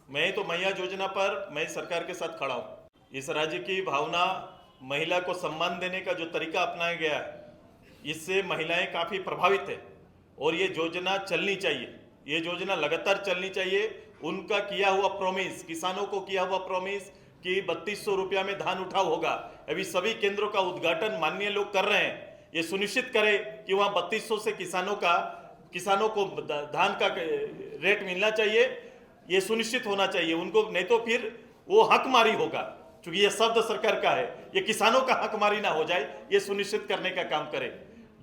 मैं तो मैया योजना पर मैं सरकार के साथ खड़ा हूँ। इस राज्य की भावना, महिला को सम्मान देने का जो तरीका अपनाया गया है, इससे महिलाएं काफ़ी प्रभावित है और ये योजना चलनी चाहिए। ये योजना लगातार चलनी चाहिए। उनका किया हुआ प्रॉमिस, किसानों को किया हुआ प्रॉमिस कि 3200 रुपया में धान उठाव होगा, अभी सभी केंद्रों का उद्घाटन माननीय लोग कर रहे हैं। ये सुनिश्चित करें कि वहाँ 3200 से किसानों को धान का रेट मिलना चाहिए। ये सुनिश्चित होना चाहिए उनको, नहीं तो फिर वो हकमारी होगा। क्योंकि ये शब्द सरकार का है, ये किसानों का हकमारी ना हो जाए, ये सुनिश्चित करने का काम करें।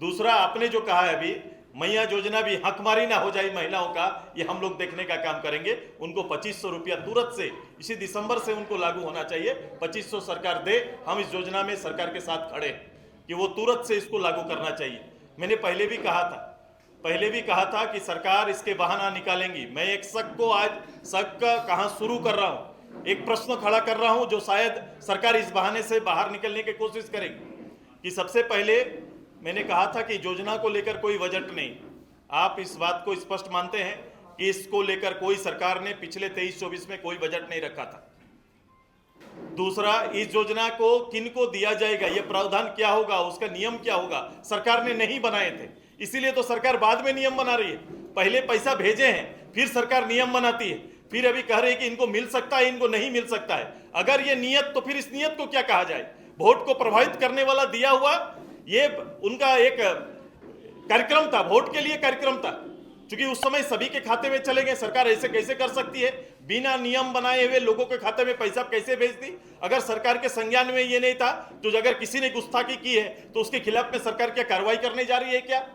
दूसरा, आपने जो कहा है अभी, मैया योजना भी हकमारी ना हो जाए महिलाओं का, ये हम लोग देखने का काम करेंगे। उनको 2500 रुपया तुरंत से इसी दिसंबर से उनको लागू होना चाहिए। 2500 सरकार दे, हम इस योजना में सरकार के साथ खड़े कि वो तुरंत से इसको लागू करना चाहिए। मैंने पहले भी कहा था कि सरकार इसके बहाना निकालेंगी। मैं एक शक का कहाँ शुरू कर रहा हूँ, एक प्रश्न खड़ा कर रहा हूँ जो शायद सरकार इस बहाने से बाहर निकलने की कोशिश करेगी। कि सबसे पहले मैंने कहा था कि योजना को लेकर कोई बजट नहीं। आप इस बात को स्पष्ट मानते हैं कि इसको लेकर कोई सरकार ने पिछले 23-24 में कोई बजट नहीं रखा था। दूसरा, इस योजना को किनको दिया जाएगा, ये प्रावधान क्या होगा, उसका नियम क्या होगा, सरकार ने नहीं बनाए थे। इसीलिए तो सरकार बाद में नियम बना रही है। पहले पैसा भेजे हैं, फिर सरकार नियम बनाती है, फिर अभी कह रही है कि इनको मिल सकता है, इनको नहीं मिल सकता है। अगर ये नियत, तो फिर इस नियत को क्या कहा जाए? वोट को प्रभावित करने वाला दिया हुआ, ये उनका एक कार्यक्रम था, वोट के लिए कार्यक्रम था। क्योंकि उस समय सभी के खाते में चले गए। सरकार ऐसे कैसे कर सकती है? बिना नियम बनाए हुए लोगों के खाते में पैसा कैसे भेज दी? अगर सरकार के संज्ञान में ये नहीं था, तो अगर किसी ने गुस्ताखी की है तो उसके खिलाफ में सरकार क्या कार्रवाई करने जा रही है क्या?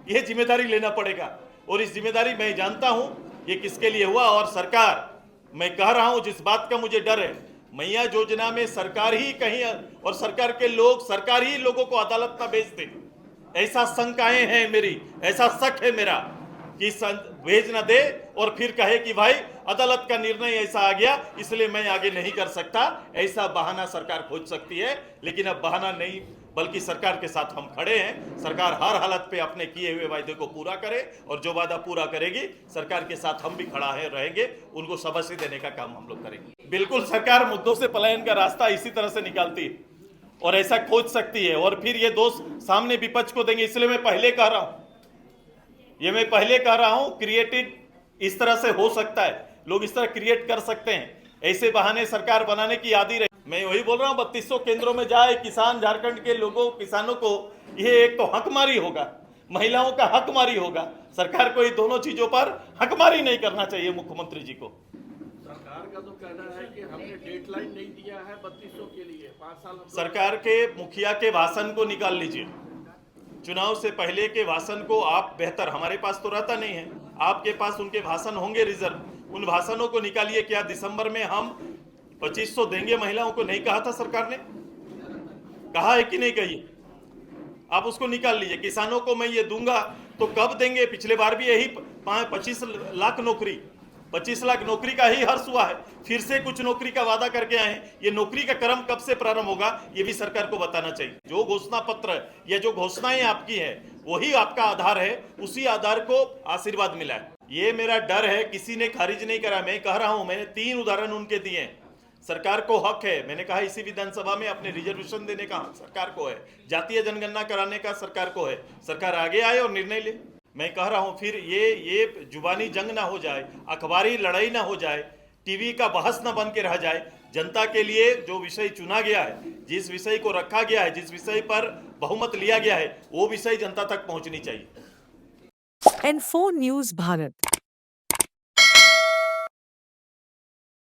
यह जिम्मेदारी लेना पड़ेगा। और इस जिम्मेदारी मैं जानता हूं ये किसके लिए हुआ। और सरकार, मैं कह रहा हूं, जिस बात का मुझे डर है, मैया योजना में सरकार ही कहीं और सरकार ही लोगों को अदालत ना भेज दे, ऐसा शंकाएं हैं मेरी, ऐसा शक है मेरा कि भेज ना दे और फिर कहे कि भाई अदालत का निर्णय ऐसा आ गया इसलिए मैं आगे नहीं कर सकता। ऐसा बहाना सरकार खोज सकती है, लेकिन अब बहाना नहीं, बल्कि सरकार के साथ हम खड़े हैं। सरकार हर हालत पे अपने किए हुए वायदे को पूरा करे और जो वादा पूरा करेगी, सरकार के साथ हम भी खड़ा है रहेंगे। उनको शाबाशी देने का काम हम लोग करेंगे। बिल्कुल, सरकार मुद्दों से पलायन का रास्ता इसी तरह से निकालती है और ऐसा खोज सकती है और फिर ये दोष सामने विपक्ष को देंगे। इसलिए मैं पहले कह रहा हूं, क्रिएटेड इस तरह से हो सकता है, लोग इस तरह क्रिएट कर सकते हैं, ऐसे बहाने सरकार बनाने की आदी रही। मैं वही बोल रहा हूं, 3200 केंद्रों में जाए किसान, झारखंड के लोगों, किसानों को, ये एक तो हकमारी होगा, महिलाओं का हकमारी होगा। सरकार को ये दोनों चीजों पर हकमारी नहीं करना चाहिए। मुख्यमंत्री जी को सरकार का तो कहना है कि हमने डेडलाइन नहीं दिया है 3200 के लिए, 5 साल। सरकार के मुखिया के भाषण को निकाल लीजिए, चुनाव से पहले के भाषण को आप बेहतर, हमारे पास तो रहता नहीं है, आपके पास उनके भाषण होंगे रिजर्व, उन भाषणों को निकालिए। क्या दिसंबर में हम 2500 देंगे महिलाओं को? नहीं कहा था सरकार ने? कहा है कि नहीं कही? आप उसको निकाल लीजिए। किसानों को मैं ये दूंगा तो कब देंगे? पिछले बार भी यही 25 लाख नौकरी, 25 लाख नौकरी का ही हर्ष हुआ है, फिर से कुछ नौकरी का वादा करके आए हैं। ये नौकरी का क्रम कब से प्रारंभ होगा, ये भी सरकार को बताना चाहिए। जो घोषणा पत्र या जो घोषणाएं आपकी है वही आपका आधार है, उसी आधार को आशीर्वाद मिला है। ये मेरा डर है, किसी ने खारिज नहीं करा। मैं कह रहा हूं, मैंने 3 उदाहरण उनके दिए हैं। सरकार को हक है, मैंने कहा इसी विधानसभा में, अपने रिजर्वेशन देने का हक सरकार को है, जातीय जनगणना कराने का सरकार को है। सरकार आगे आए और निर्णय ले। मैं कह रहा हूं, फिर ये जुबानी जंग ना हो जाए, अखबारी लड़ाई ना हो जाए, टीवी का बहस ना बन के रह जाए। जनता के लिए जो विषय चुना गया है, जिस विषय को रखा गया है, जिस विषय पर बहुमत लिया गया है, वो विषय जनता तक पहुंचनी चाहिए। N4 News Bharat।